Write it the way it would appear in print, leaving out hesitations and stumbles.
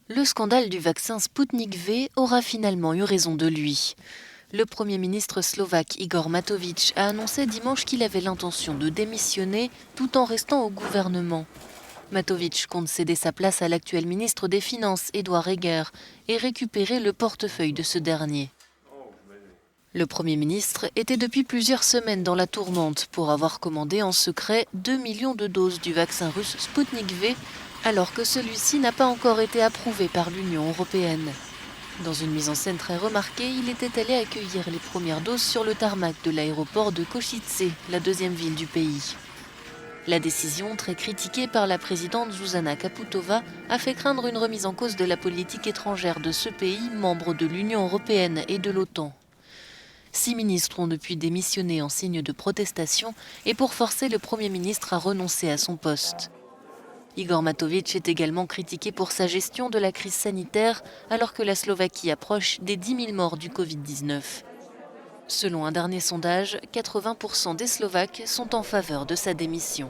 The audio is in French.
Le scandale du vaccin Sputnik V aura finalement eu raison de lui. Le Premier ministre slovaque Igor Matović a annoncé dimanche qu'il avait l'intention de démissionner tout en restant au gouvernement. Matović compte céder sa place à l'actuel ministre des Finances, Eduard Heger, et récupérer le portefeuille de ce dernier. Le Premier ministre était depuis plusieurs semaines dans la tourmente pour avoir commandé en secret 2 millions de doses du vaccin russe Sputnik V, alors que celui-ci n'a pas encore été approuvé par l'Union européenne. Dans une mise en scène très remarquée, il était allé accueillir les premières doses sur le tarmac de l'aéroport de Košice, la deuxième ville du pays. La décision, très critiquée par la présidente Zuzana Čaputová, a fait craindre une remise en cause de la politique étrangère de ce pays, membre de l'Union européenne et de l'OTAN. 6 ministres ont depuis démissionné en signe de protestation et pour forcer le Premier ministre à renoncer à son poste. Igor Matović est également critiqué pour sa gestion de la crise sanitaire alors que la Slovaquie approche des 10 000 morts du Covid-19. Selon un dernier sondage, 80% des Slovaques sont en faveur de sa démission.